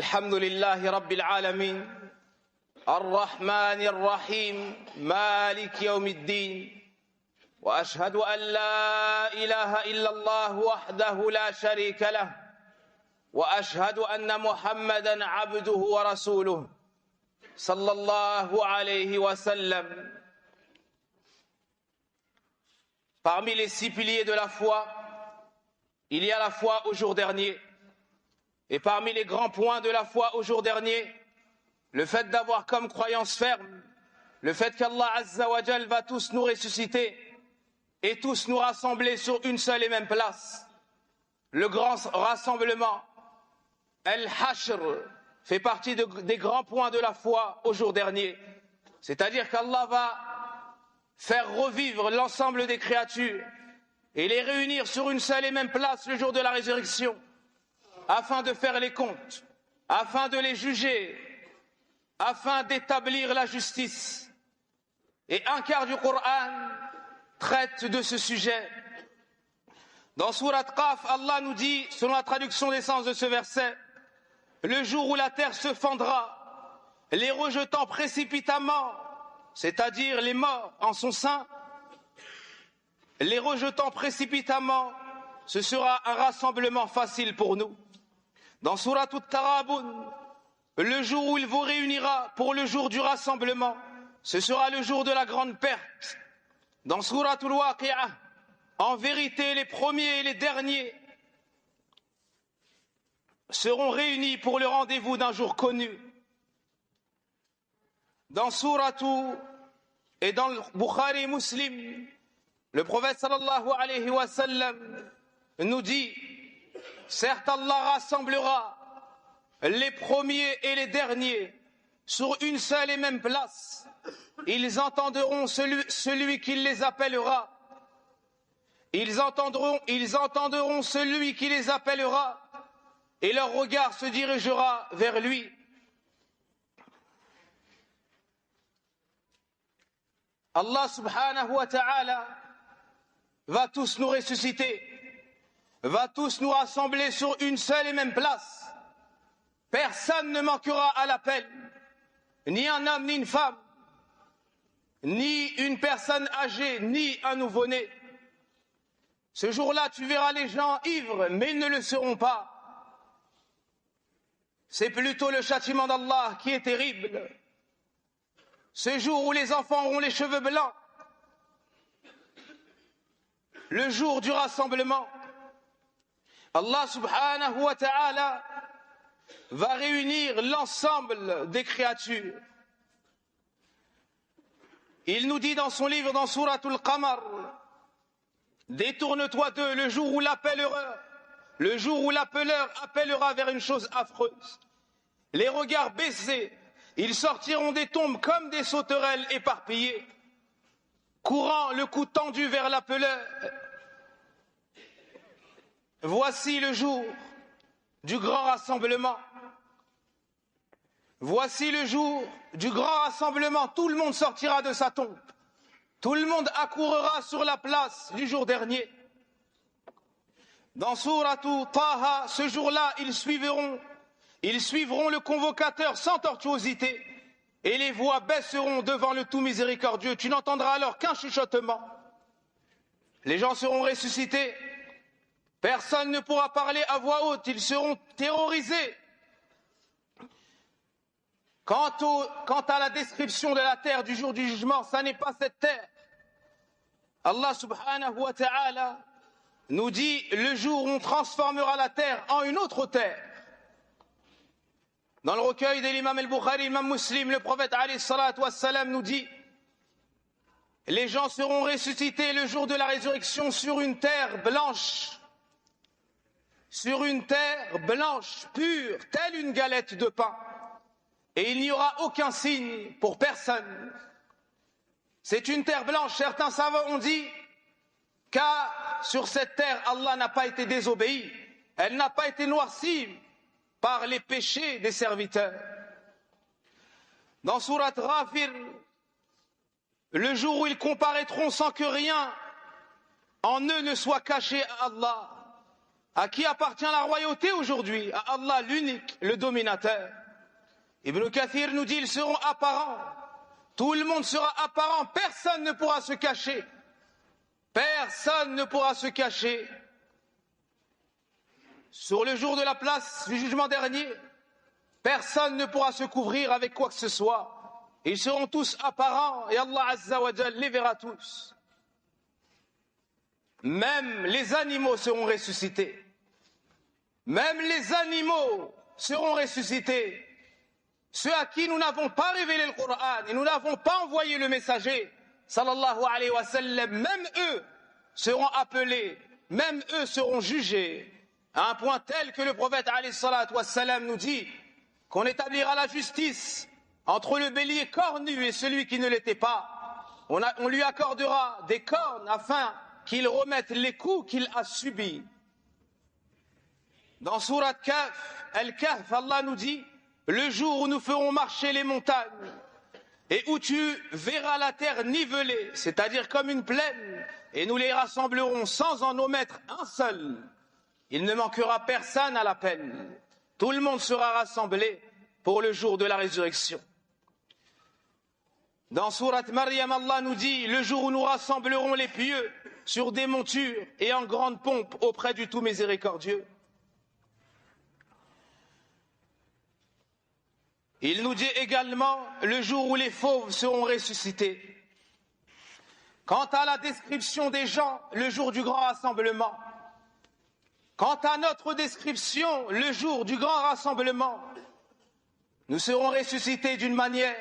الحمد لله رب العالمين الرحمن الرحيم مالك يوم الدين وأشهد أن لا إله إلا الله وحده لا شريك له وأشهد أن محمدا عبده ورسوله صلى الله عليه وسلم. Parmi les 6 piliers de la foi, il y a la foi au jour dernier. Et parmi les grands points de la foi au jour dernier, le fait d'avoir comme croyance ferme, le fait qu'Allah Azza wa Jal va tous nous ressusciter et tous nous rassembler sur une seule et même place. Le grand rassemblement, Al-Hashr, fait partie des grands points de la foi au jour dernier. C'est-à-dire qu'Allah va faire revivre l'ensemble des créatures et les réunir sur une seule et même place le jour de la résurrection, afin de faire les comptes, afin de les juger, afin d'établir la justice. Et un quart du Coran traite de ce sujet. Dans Surat Qaf, Allah nous dit, selon la traduction des sens de ce verset, le jour où la terre se fendra, les rejetant précipitamment, c'est-à-dire les morts en son sein, les rejetant précipitamment, ce sera un rassemblement facile pour nous. Dans Surat At-Taghabun, le jour où il vous réunira pour le jour du rassemblement, ce sera le jour de la grande perte. Dans Surat Al-Waqi'ah, en vérité, les premiers et les derniers seront réunis pour le rendez-vous d'un jour connu. Dans Surat et dans le Bukhari Muslim, le prophète sallallahu alayhi wa sallam nous dit: certes, Allah rassemblera les premiers et les derniers sur une seule et même place. Ils entendront celui qui les appellera. Ils entendront celui qui les appellera et leur regard se dirigera vers lui. Allah subhanahu wa ta'ala va tous nous ressusciter, va tous nous rassembler sur une seule et même place. Personne ne manquera à l'appel, ni un homme, ni une femme, ni une personne âgée, ni un nouveau-né. Ce jour-là, tu verras les gens ivres, mais ils ne le seront pas. C'est plutôt le châtiment d'Allah qui est terrible. Ce jour où les enfants auront les cheveux blancs, le jour du rassemblement, Allah subhanahu wa ta'ala va réunir l'ensemble des créatures. Il nous dit dans son livre, dans Surat Al-Qamar, détourne-toi d'eux le jour où l'appelleur appellera vers une chose affreuse. Les regards baissés, ils sortiront des tombes comme des sauterelles éparpillées, courant le cou tendu vers l'appeleur. Voici le jour du grand rassemblement. Voici le jour du grand rassemblement. Tout le monde sortira de sa tombe. Tout le monde accourra sur la place du jour dernier. Dans Surat Taha, ce jour-là, ils suivront le convocateur sans tortuosité, et les voix baisseront devant le tout miséricordieux. Tu n'entendras alors qu'un chuchotement. Les gens seront ressuscités. Personne ne pourra parler à voix haute. Ils seront terrorisés. Quant à la description de la terre du jour du jugement, ça n'est pas cette terre. Allah subhanahu wa ta'ala nous dit le jour où on transformera la terre en une autre terre. Dans le recueil de l'imam al-Bukhari, l'imam Muslim, le prophète alayhi salatu wassalam nous dit: les gens seront ressuscités le jour de la résurrection sur une terre blanche, pure, telle une galette de pain. Et il n'y aura aucun signe pour personne. C'est une terre blanche. Certains savants ont dit car sur cette terre, Allah n'a pas été désobéi. Elle n'a pas été noircie par les péchés des serviteurs. Dans Surat Ghafir, le jour où ils comparaîtront sans que rien en eux ne soit caché à Allah, À qui appartient la royauté aujourd'hui? À Allah l'unique, le dominateur. Ibn Kathir nous dit, ils seront apparents. Tout le monde sera apparent, personne ne pourra se cacher. Personne ne pourra se cacher. Sur le jour de la place du jugement dernier, personne ne pourra se couvrir avec quoi que ce soit. Ils seront tous apparents et Allah Azza wa Jal les verra tous. Même les animaux seront ressuscités. Même les animaux seront ressuscités. Ceux à qui nous n'avons pas révélé le Coran et nous n'avons pas envoyé le messager, sallallahu alayhi wa sallam, même eux seront appelés, même eux seront jugés, à un point tel que le prophète alayhi salatu wa sallam nous dit qu'on établira la justice entre le bélier cornu et celui qui ne l'était pas. On lui accordera des cornes afin qu'il remette les coups qu'il a subis. Dans Sourate Kahf, Al-Kahf, Allah nous dit: le jour où nous ferons marcher les montagnes et où tu verras la terre nivelée, c'est-à-dire comme une plaine, et nous les rassemblerons sans en omettre un seul, il ne manquera personne à l'appel. Tout le monde sera rassemblé pour le jour de la résurrection. Dans Sourate Maryam, Allah nous dit: le jour où nous rassemblerons les pieux sur des montures et en grande pompe auprès du tout miséricordieux. Il nous dit également le jour où les fauves seront ressuscités. Quant à la description des gens, le jour du grand rassemblement. Quant à notre description, le jour du grand rassemblement, nous serons ressuscités d'une manière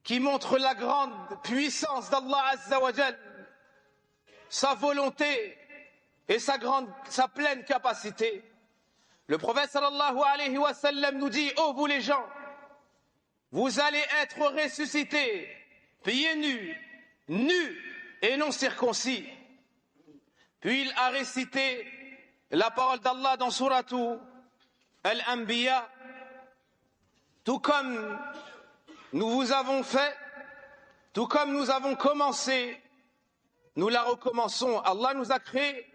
qui montre la grande puissance d'Allah Azza wa Jal, sa volonté et sa pleine capacité. Le prophète sallallahu alayhi wa sallam nous dit: ô vous les gens, vous allez être ressuscités, pieds nus, nus et non circoncis. Puis il a récité la parole d'Allah dans Sourate Al-Anbiya: tout comme nous vous avons fait, tout comme nous avons commencé, nous la recommençons. Allah nous a créés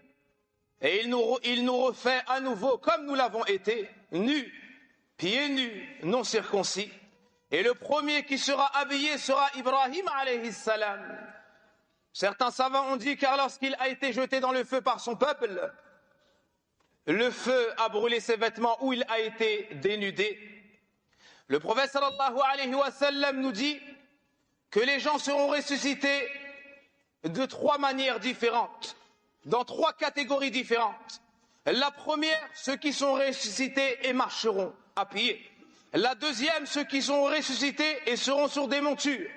et il nous refait à nouveau comme nous l'avons été, nus, pieds nus, non circoncis. Et le premier qui sera habillé sera Ibrahim alayhi salam. Certains savants ont dit car lorsqu'il a été jeté dans le feu par son peuple, le feu a brûlé ses vêtements où il a été dénudé. Le prophète sallallahu alayhi wa sallam nous dit que les gens seront ressuscités de 3 manières différentes, dans 3 catégories différentes. La première, ceux qui sont ressuscités et marcheront à pied. La deuxième, ceux qui sont ressuscités et seront sur des montures.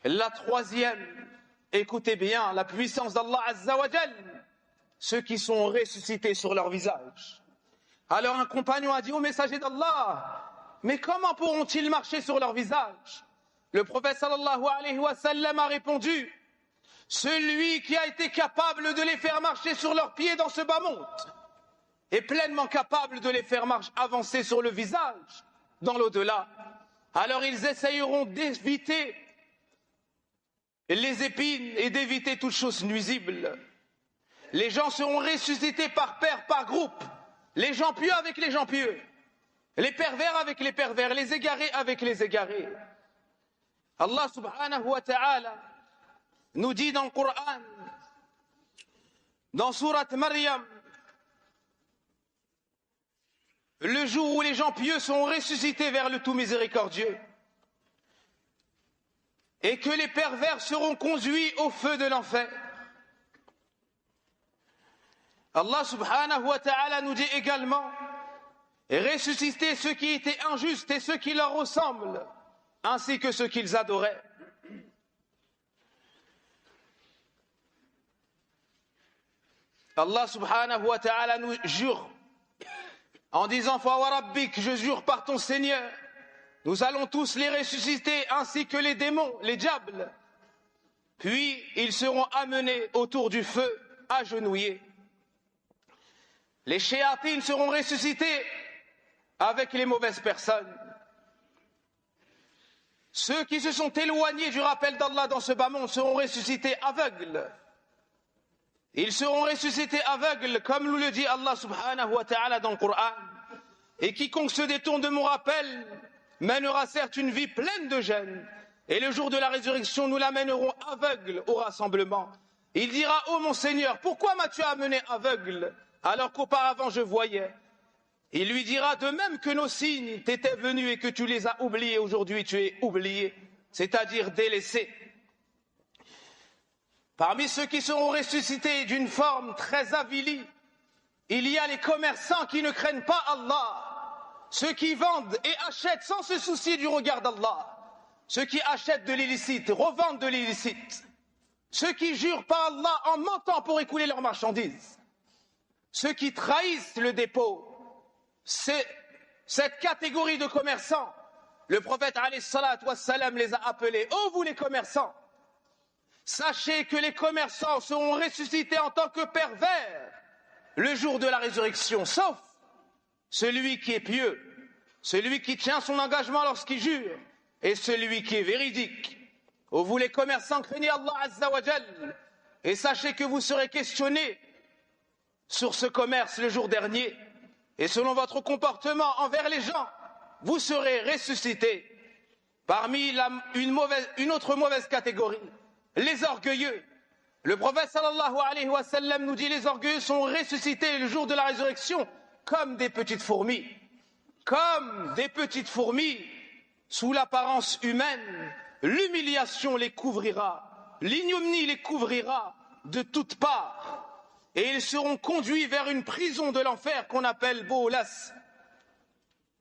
La troisième, écoutez bien la puissance d'Allah Azza wa Jal, ceux qui sont ressuscités sur leur visage. Alors un compagnon a dit au messager d'Allah: mais comment pourront-ils marcher sur leur visage? Le prophète sallallahu alayhi wa sallam a répondu: celui qui a été capable de les faire marcher sur leurs pieds dans ce bas monde est pleinement capable de les faire avancer sur le visage dans l'au-delà. Alors ils essayeront d'éviter les épines et d'éviter toute chose nuisible. Les gens seront ressuscités par paire, par groupe, les gens pieux avec les gens pieux, les pervers avec les pervers, les égarés avec les égarés. Allah subhanahu wa ta'ala nous dit dans le Coran, dans Sourate Maryam, le jour où les gens pieux sont ressuscités vers le tout miséricordieux et que les pervers seront conduits au feu de l'enfer. Allah subhanahu wa ta'ala nous dit également: ressusciter ceux qui étaient injustes et ceux qui leur ressemblent, ainsi que ceux qu'ils adoraient. Allah subhanahu wa ta'ala nous jure en disant: Fa wa rabbik, je jure par ton Seigneur, nous allons tous les ressusciter ainsi que les démons, les diables. Puis ils seront amenés autour du feu, agenouillés. Les shéatines seront ressuscités avec les mauvaises personnes. Ceux qui se sont éloignés du rappel d'Allah dans ce bas monde seront ressuscités aveugles. Ils seront ressuscités aveugles, comme nous le dit Allah subhanahu wa ta'ala dans le Coran. Et quiconque se détourne de mon rappel mènera certes une vie pleine de gêne. Et le jour de la résurrection, nous l'amènerons aveugle au rassemblement. Il dira, ô mon Seigneur, pourquoi m'as-tu amené aveugle alors qu'auparavant je voyais? Il lui dira, de même que nos signes t'étaient venus et que tu les as oubliés, aujourd'hui tu es oublié, c'est-à-dire délaissé. Parmi ceux qui seront ressuscités d'une forme très avilie, il y a les commerçants qui ne craignent pas Allah, ceux qui vendent et achètent sans se soucier du regard d'Allah, ceux qui achètent de l'illicite, revendent de l'illicite, ceux qui jurent par Allah en mentant pour écouler leurs marchandises, ceux qui trahissent le dépôt. C'est cette catégorie de commerçants, le prophète alayhi salatu wassalam les a appelés, ô vous les commerçants, sachez que les commerçants seront ressuscités en tant que pervers le jour de la résurrection, sauf celui qui est pieux, celui qui tient son engagement lorsqu'il jure, et celui qui est véridique. Ô vous les commerçants, craignez Allah Azza wa Jal, et sachez que vous serez questionnés sur ce commerce le jour dernier, et selon votre comportement envers les gens, vous serez ressuscités. Parmi une autre mauvaise catégorie, les orgueilleux. Le prophète sallallahu alayhi wa sallam nous dit, les orgueilleux sont ressuscités le jour de la résurrection comme des petites fourmis. Comme des petites fourmis, sous l'apparence humaine, l'humiliation les couvrira, l'ignominie les couvrira de toutes parts. Et ils seront conduits vers une prison de l'enfer qu'on appelle Bolas.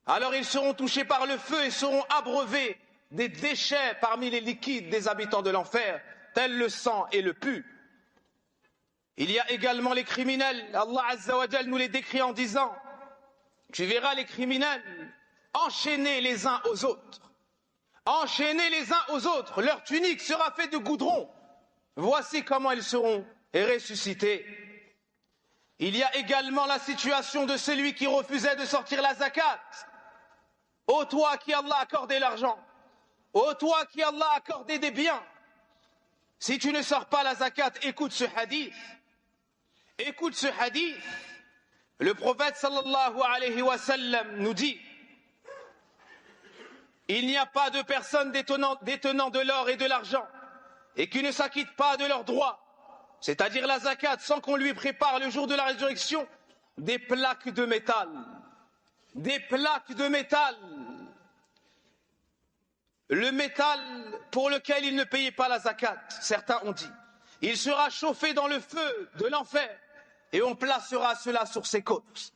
Alors ils seront touchés par le feu et seront abreuvés des déchets parmi les liquides des habitants de l'enfer, tels le sang et le pu. Il y a également les criminels. Allah Azza wa Jal nous les décrit en disant, tu verras les criminels enchaînés les uns aux autres. Enchaînés les uns aux autres, leur tunique sera faite de goudron. Voici comment ils seront ressuscités. Il y a également la situation de celui qui refusait de sortir la zakat. Ô toi qui Allah a accordé l'argent, ô toi qui Allah a accordé des biens, si tu ne sors pas la zakat, écoute ce hadith. Écoute ce hadith. Le prophète sallallahu alayhi wa sallam nous dit, il n'y a pas de personne détenant de l'or et de l'argent et qui ne s'acquitte pas de leurs droits, c'est-à-dire la zakat, sans qu'on lui prépare le jour de la résurrection des plaques de métal. Des plaques de métal. Le métal pour lequel il ne payait pas la zakat, certains ont dit, il sera chauffé dans le feu de l'enfer et on placera cela sur ses côtes.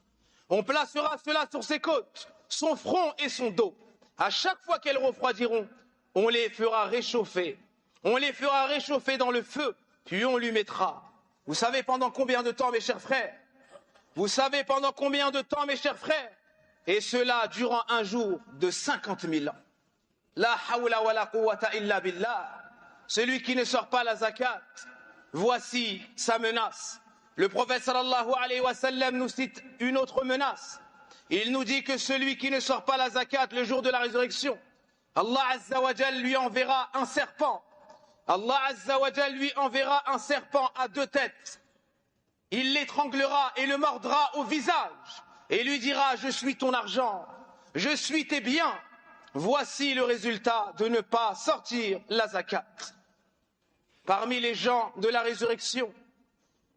On placera cela sur ses côtes, son front et son dos. À chaque fois qu'elles refroidiront, on les fera réchauffer. On les fera réchauffer dans le feu, puis on lui mettra. Vous savez pendant combien de temps, mes chers frères? Vous savez pendant combien de temps, mes chers frères? Et cela durant un jour de 50 000 ans. La hawla wa la quwwata illa billah. Celui qui ne sort pas la zakat, voici sa menace. Le prophète sallallahu alayhi wa sallam nous cite une autre menace. Il nous dit que celui qui ne sort pas la zakat le jour de la résurrection, Allah Azza wa Jal lui enverra un serpent. Allah Azza wa Jal lui enverra un serpent à 2 têtes. Il l'étranglera et le mordra au visage et lui dira, je suis ton argent, je suis tes biens. Voici le résultat de ne pas sortir la zakat. Parmi les gens de la résurrection,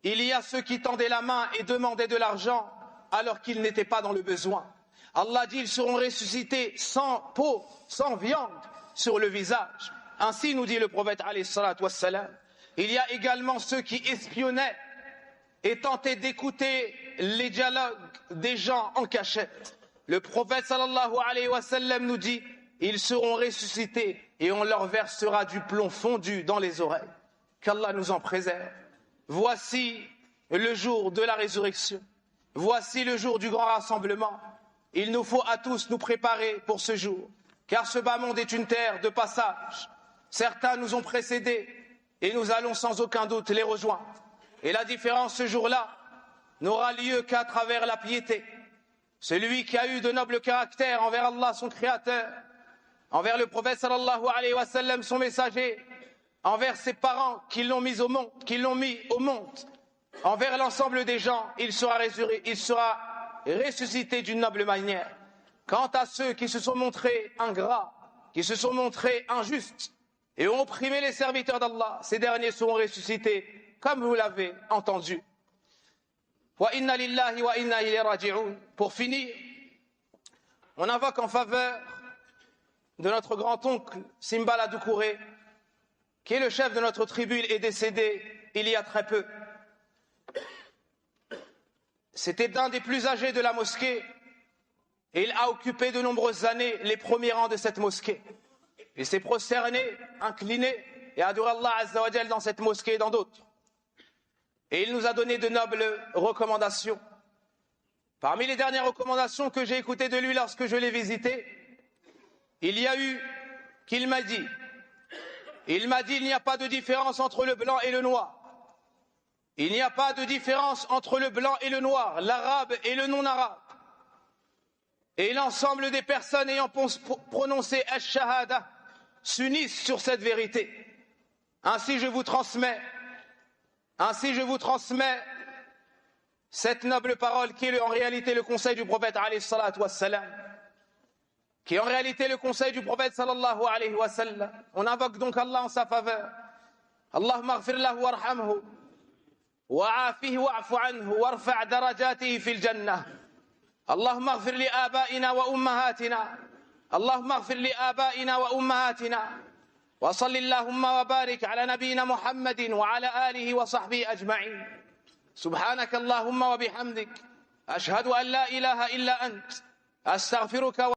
il y a ceux qui tendaient la main et demandaient de l'argent alors qu'ils n'étaient pas dans le besoin. Allah dit, ils seront ressuscités sans peau, sans viande sur le visage. Ainsi nous dit le prophète alayhi salatu wassalam. Il y a également ceux qui espionnaient et tentaient d'écouter les dialogues des gens en cachette. Le prophète sallallahu alayhi wa sallam nous dit, ils seront ressuscités et on leur versera du plomb fondu dans les oreilles. Qu'Allah nous en préserve. Voici le jour de la résurrection. Voici le jour du grand rassemblement. Il nous faut à tous nous préparer pour ce jour, car ce bas monde est une terre de passage. Certains nous ont précédés et nous allons sans aucun doute les rejoindre. Et la différence ce jour-là n'aura lieu qu'à travers la piété. Celui qui a eu de nobles caractères envers Allah, son Créateur, envers le prophète sallallahu alayhi wa sallam, son messager, envers ses parents qui l'ont mis au monde, envers l'ensemble des gens, il sera ressuscité d'une noble manière. Quant à ceux qui se sont montrés ingrats, qui se sont montrés injustes et ont opprimé les serviteurs d'Allah, ces derniers seront ressuscités, comme vous l'avez entendu. Wa inna lillahi wa inna ilayhi raji'un. Pour finir, on invoque en faveur de notre grand-oncle Simbala Doucouré, qui est le chef de notre tribu. Il est décédé il y a très peu. C'était l'un des plus âgés de la mosquée et il a occupé de nombreuses années les premiers rangs de cette mosquée. Il s'est prosterné, incliné et adoré Allah Azza wa Jal dans cette mosquée et dans d'autres. Et il nous a donné de nobles recommandations. Parmi les dernières recommandations que j'ai écoutées de lui lorsque je l'ai visité, il y a eu qu'il m'a dit, il n'y a pas de différence entre le blanc et le noir. Il n'y a pas de différence entre le blanc et le noir, l'arabe et le non-arabe. Et l'ensemble des personnes ayant prononcé Ash-Shahada s'unissent sur cette vérité. Ainsi je vous transmets cette noble parole qui est en réalité le conseil du prophète alayhi salatu wassalam, qui est en réalité le conseil du prophète sallallahu alayhi wa sallam. On invoque donc Allah en sa faveur. Allahumma aghfir lahu warhamhu wa'afihi wa'fu anhu warfa' darajatihi fil jannah. Allahumma aghfir li abaina wa ummahatina. Allahumma aghfir li abaina wa ummahatina. Wa salli Allahumma wa barik ala nabiyyina Muhammadin wa ala alihi wa sahbihi ajma'in. Subhanaka Allahumma wa bihamdik. Ashhadu an la ilaha illa ant. Astaghfiruka